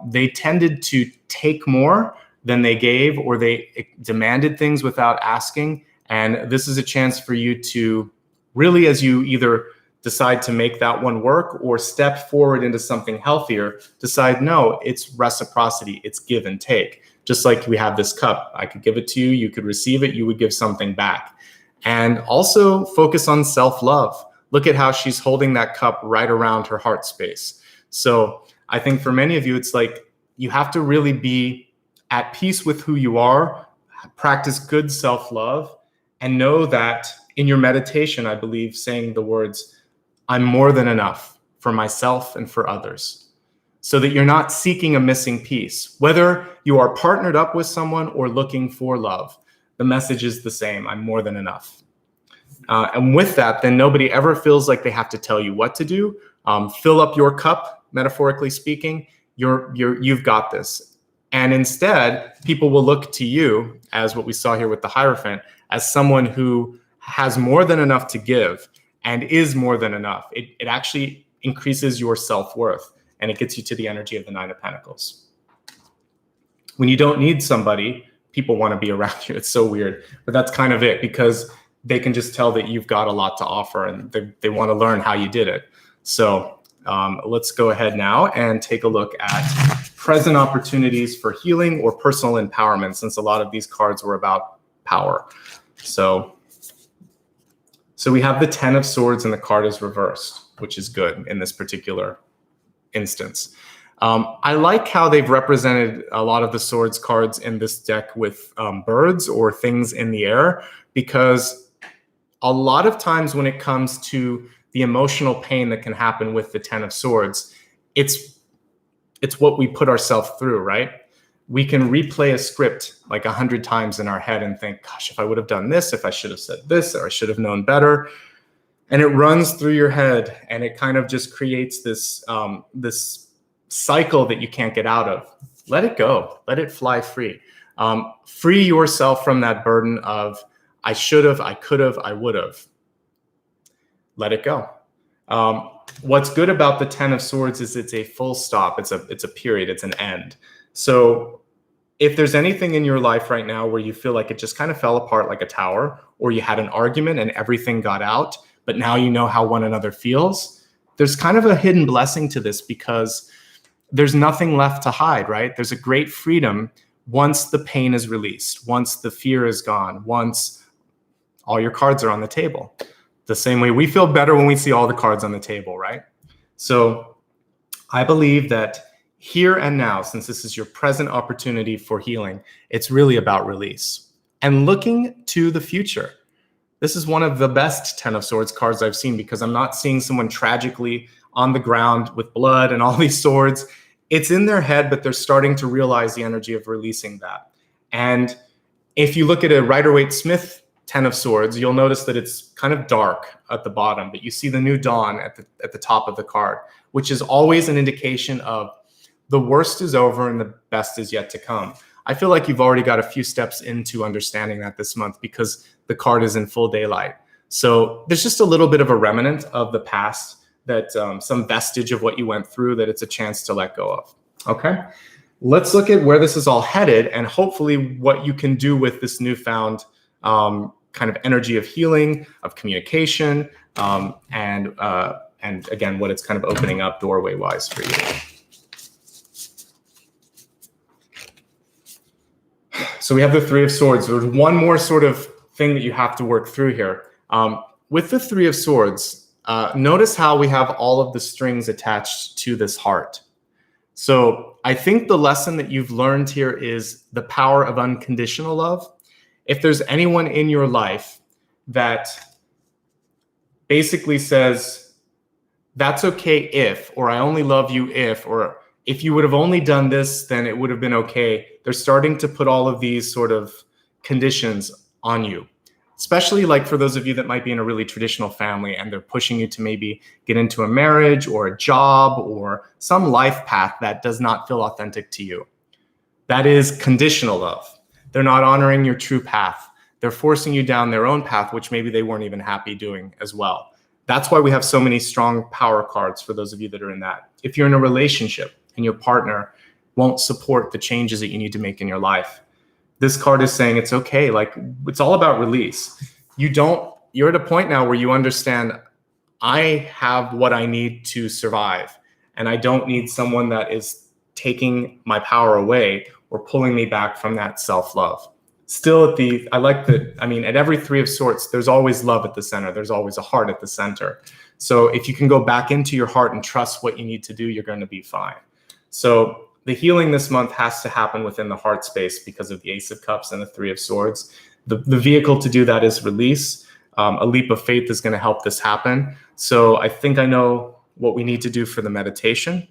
they tended to take more than they gave, or they demanded things without asking. And this is a chance for you to really, as you either decide to make that one work or step forward into something healthier, decide, no, it's reciprocity, it's give and take. Just like we have this cup, I could give it to you, you could receive it, you would give something back. And also focus on self-love. Look at how she's holding that cup right around her heart space. So I think for many of you, it's like you have to really be at peace with who you are, practice good self-love, and know that in your meditation, I believe saying the words, I'm more than enough for myself and for others, so that you're not seeking a missing piece. Whether you are partnered up with someone or looking for love, the message is the same. I'm more than enough. And with that, then nobody ever feels like they have to tell you what to do. Fill up your cup, metaphorically speaking. You've got this. And instead, people will look to you, as what we saw here with the Hierophant, as someone who has more than enough to give and is more than enough. It actually increases your self-worth, and it gets you to the energy of the Nine of Pentacles. When you don't need somebody, people want to be around you. It's so weird, but that's kind of it, because they can just tell that you've got a lot to offer and they want to learn how you did it. So let's go ahead now and take a look at present opportunities for healing or personal empowerment, since a lot of these cards were about power. So we have the Ten of Swords and the card is reversed, which is good in this particular instance. I like how they've represented a lot of the swords cards in this deck with birds or things in the air, because a lot of times when it comes to the emotional pain that can happen with the Ten of Swords, it's what we put ourselves through, right? We can replay a script like 100 times in our head and think, gosh, if I would have done this, if I should have said this, or I should have known better. And it runs through your head, and it kind of just creates this this cycle that you can't get out of. Let it go. Let it fly free. Free yourself from that burden of I should have, I could have, I would have. let it go. What's good about the Ten of Swords is it's a full stop. It's a period. It's an end. So if there's anything in your life right now where you feel like it just kind of fell apart like a tower, or you had an argument and everything got out, but now you know how one another feels, there's kind of a hidden blessing to this, because there's nothing left to hide, right? There's a great freedom once the pain is released, once the fear is gone, once all your cards are on the table. The same way we feel better when we see all the cards on the table, right? So I believe that here and now, since this is your present opportunity for healing, it's really about release and looking to the future. This is one of the best Ten of Swords cards I've seen, because I'm not seeing someone tragically on the ground with blood and all these swords. It's in their head, but they're starting to realize the energy of releasing that. And if you look at a Rider-Waite-Smith Ten of Swords, you'll notice that it's kind of dark at the bottom, but you see the new dawn at the top of the card, which is always an indication of the worst is over and the best is yet to come. I feel like you've already got a few steps into understanding that this month, because the card is in full daylight. So there's just a little bit of a remnant of the past, that some vestige of what you went through, that it's a chance to let go of. Okay, let's look at where this is all headed, and hopefully what you can do with this newfound kind of energy of healing, of communication, and again, what it's kind of opening up doorway-wise for you. So we have the Three of Swords. There's one more sort of thing that you have to work through here. With the Three of Swords, notice how we have all of the strings attached to this heart. So I think the lesson that you've learned here is the power of unconditional love. If there's anyone in your life that basically says, that's okay if, or I only love you if, or if you would have only done this, then it would have been okay. They're starting to put all of these sort of conditions on you, especially like for those of you that might be in a really traditional family and they're pushing you to maybe get into a marriage or a job or some life path that does not feel authentic to you. That is conditional love. They're not honoring your true path. They're forcing you down their own path, which maybe they weren't even happy doing as well. That's why we have so many strong power cards for those of you that are in that. If you're in a relationship and your partner won't support the changes that you need to make in your life, this card is saying it's okay. Like, it's all about release. You're at a point now where you understand, I have what I need to survive, and I don't need someone that is taking my power away or pulling me back from that self-love. Still at every Three of Swords, there's always love at the center. There's always a heart at the center. So if you can go back into your heart and trust what you need to do, you're going to be fine. So the healing this month has to happen within the heart space because of the Ace of Cups and the Three of Swords. The vehicle to do that is release. A leap of faith is going to help this happen. So I think I know what we need to do for the meditation.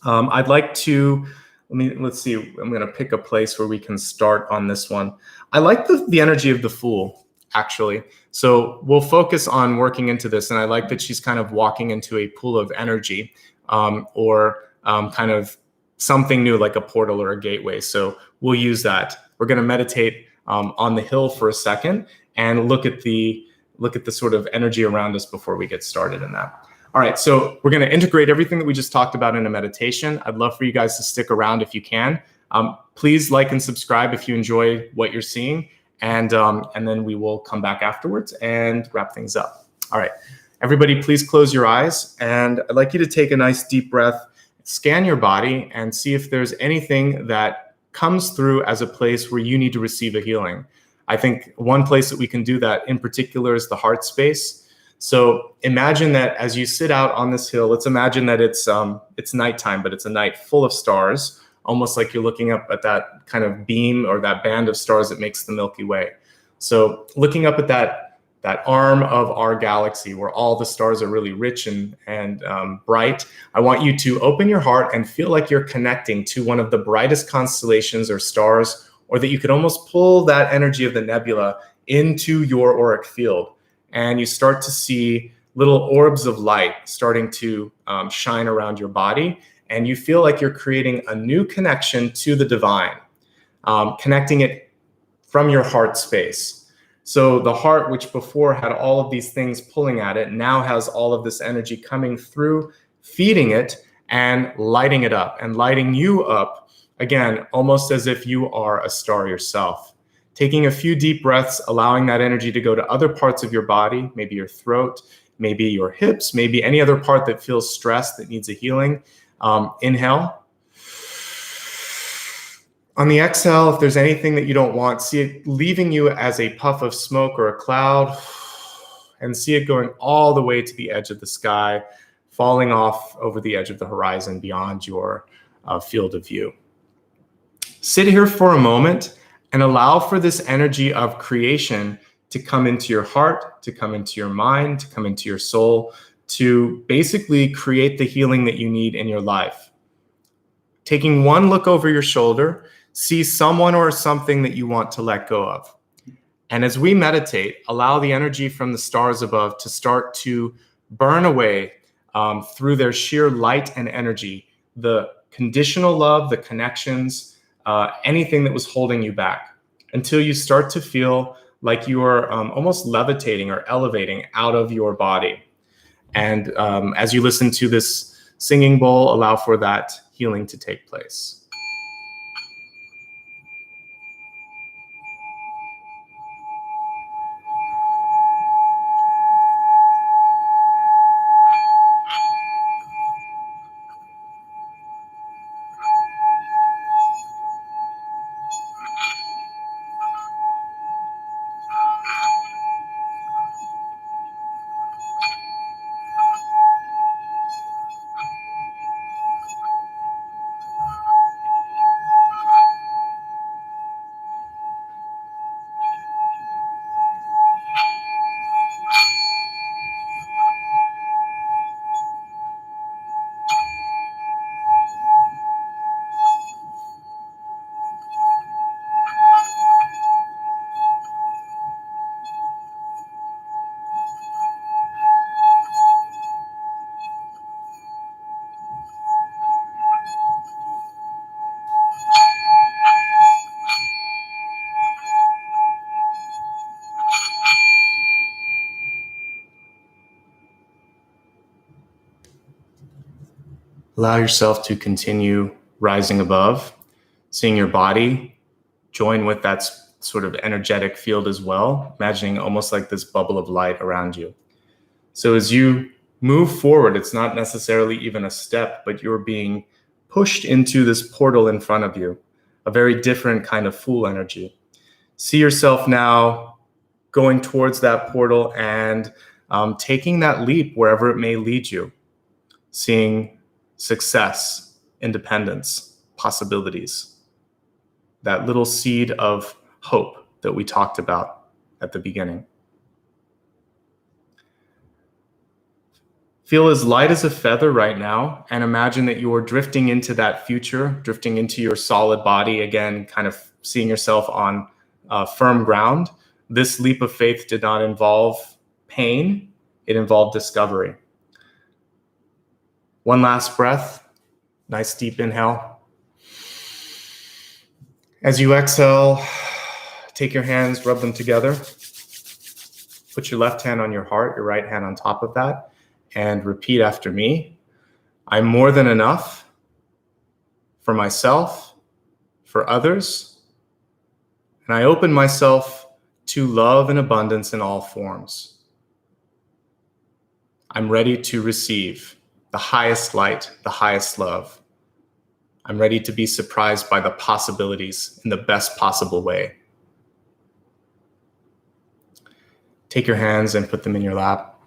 I'd like to, let's see, I'm going to pick a place where we can start on this one. I like the energy of the Fool, actually. So we'll focus on working into this. And I like that she's kind of walking into a pool of energy, or kind of something new, like a portal or a gateway. So we'll use that. We're going to meditate on the hill for a second and look at the sort of energy around us before we get started in that. All right, so we're going to integrate everything that we just talked about in a meditation. I'd love for you guys to stick around if you can. Please like and subscribe if you enjoy what you're seeing, and then we will come back afterwards and wrap things up. All right, everybody, please close your eyes, and I'd like you to take a nice deep breath, scan your body, and see if there's anything that comes through as a place where you need to receive a healing. I think one place that we can do that in particular is the heart space. So imagine that as you sit out on this hill, let's imagine that it's nighttime, but it's a night full of stars, almost like you're looking up at that kind of beam or that band of stars that makes the Milky Way. So looking up at that arm of our galaxy where all the stars are really rich and bright, I want you to open your heart and feel like you're connecting to one of the brightest constellations or stars, or that you could almost pull that energy of the nebula into your auric field. And you start to see little orbs of light starting to shine around your body. And you feel like you're creating a new connection to the divine, connecting it from your heart space. So the heart, which before had all of these things pulling at it, now has all of this energy coming through, feeding it and lighting it up and lighting you up, again, almost as if you are a star yourself. Taking a few deep breaths, allowing that energy to go to other parts of your body, maybe your throat, maybe your hips, maybe any other part that feels stressed that needs a healing. Inhale. On the exhale, if there's anything that you don't want, see it leaving you as a puff of smoke or a cloud, and see it going all the way to the edge of the sky, falling off over the edge of the horizon beyond your field of view. Sit here for a moment and allow for this energy of creation to come into your heart, to come into your mind, to come into your soul, to basically create the healing that you need in your life. Taking one look over your shoulder, see someone or something that you want to let go of. And as we meditate, allow the energy from the stars above to start to burn away through their sheer light and energy, the conditional love, the connections, anything that was holding you back, until you start to feel like you are almost levitating or elevating out of your body. And as you listen to this singing bowl, allow for that healing to take place. Allow yourself to continue rising above, seeing your body join with that sort of energetic field as well, imagining almost like this bubble of light around you. So as you move forward, it's not necessarily even a step, but you're being pushed into this portal in front of you, a very different kind of Fool energy. See yourself now going towards that portal and taking that leap wherever it may lead you, seeing success, independence, possibilities, that little seed of hope that we talked about at the beginning. Feel as light as a feather right now and imagine that you're drifting into that future, drifting into your solid body, again, kind of seeing yourself on firm ground. This leap of faith did not involve pain, it involved discovery. One last breath, nice deep inhale. As you exhale, take your hands, rub them together. Put your left hand on your heart, your right hand on top of that, and repeat after me. I'm more than enough for myself, for others, and I open myself to love and abundance in all forms. I'm ready to receive the highest light, the highest love. I'm ready to be surprised by the possibilities in the best possible way. Take your hands and put them in your lap.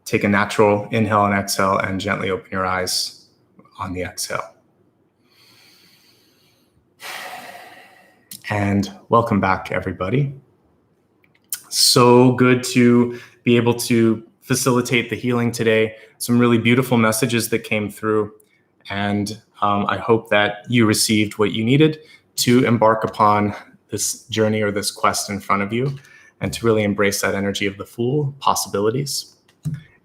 Take a natural inhale and exhale and gently open your eyes on the exhale. And welcome back, everybody. So good to be able to facilitate the healing today. Some really beautiful messages that came through. And I hope that you received what you needed to embark upon this journey or this quest in front of you, and to really embrace that energy of the Fool, possibilities,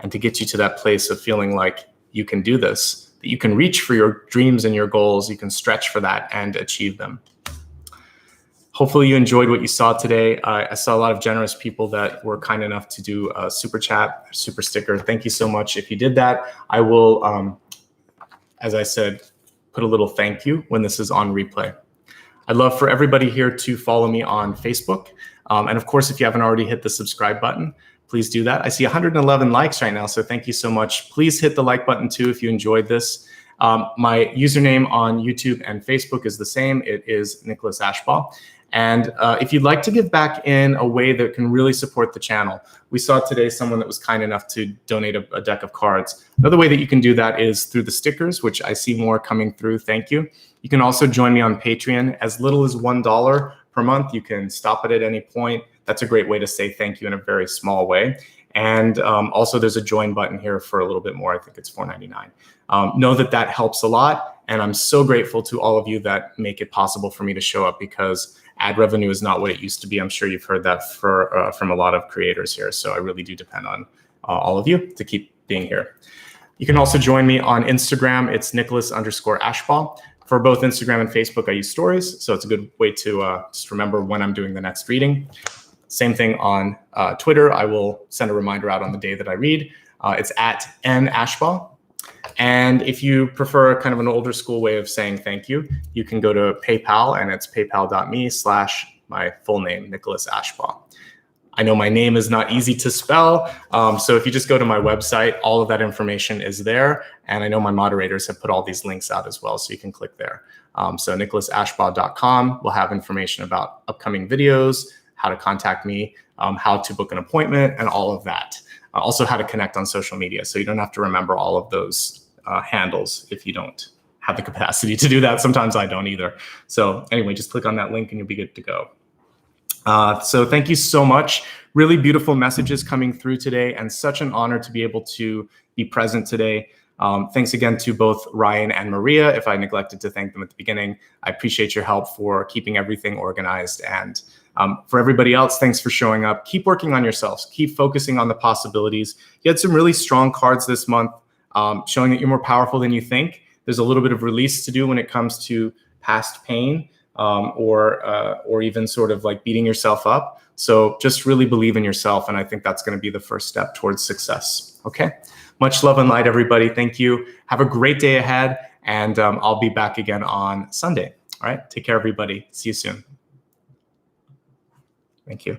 and to get you to that place of feeling like you can do this, that you can reach for your dreams and your goals, you can stretch for that and achieve them. Hopefully you enjoyed what you saw today. I saw a lot of generous people that were kind enough to do a super chat, super sticker. Thank you so much. If you did that, I will, as I said, put a little thank you when this is on replay. I'd love for everybody here to follow me on Facebook. And of course, if you haven't already hit the subscribe button, please do that. I see 111 likes right now, so thank you so much. Please hit the like button too if you enjoyed this. My username on YouTube and Facebook is the same. It is Nicholas Ashbaugh. And if you'd like to give back in a way that can really support the channel, we saw today someone that was kind enough to donate a deck of cards. Another way that you can do that is through the stickers, which I see more coming through. Thank you. You can also join me on Patreon. As little as $1 per month. You can stop it at any point. That's a great way to say thank you in a very small way. And also there's a join button here for a little bit more. I think it's $4.99. Know that that helps a lot. And I'm so grateful to all of you that make it possible for me to show up, because ad revenue is not what it used to be. I'm sure you've heard that from a lot of creators here. So I really do depend on all of you to keep being here. You can also join me on Instagram. It's Nicholas_Ashbaugh. For both Instagram and Facebook, I use stories. So it's a good way to just remember when I'm doing the next reading. Same thing on Twitter. I will send a reminder out on the day that I read. It's at @Ashbaugh. And if you prefer kind of an older school way of saying thank you, you can go to PayPal, and it's paypal.me/my full name, Nicholas Ashbaugh. I know my name is not easy to spell. So if you just go to my website, all of that information is there. And I know my moderators have put all these links out as well, so you can click there. So nicholasashbaugh.com will have information about upcoming videos, how to contact me, how to book an appointment, and all of that. Also how to connect on social media. So you don't have to remember all of those handles if you don't have the capacity to do that. Sometimes I don't either. So anyway, just click on that link and you'll be good to go. So thank you so much. Really beautiful messages coming through today, and such an honor to be able to be present today. Thanks again to both Ryan and Maria. If I neglected to thank them at the beginning, I appreciate your help for keeping everything organized. And for everybody else, thanks for showing up. Keep working on yourselves. Keep focusing on the possibilities. You had some really strong cards this month, showing that you're more powerful than you think. There's a little bit of release to do when it comes to past pain. Or even sort of like beating yourself up. So just really believe in yourself. And I think that's going to be the first step towards success. Okay. Much love and light, everybody. Thank you. Have a great day ahead. And I'll be back again on Sunday. All right. Take care, everybody. See you soon. Thank you.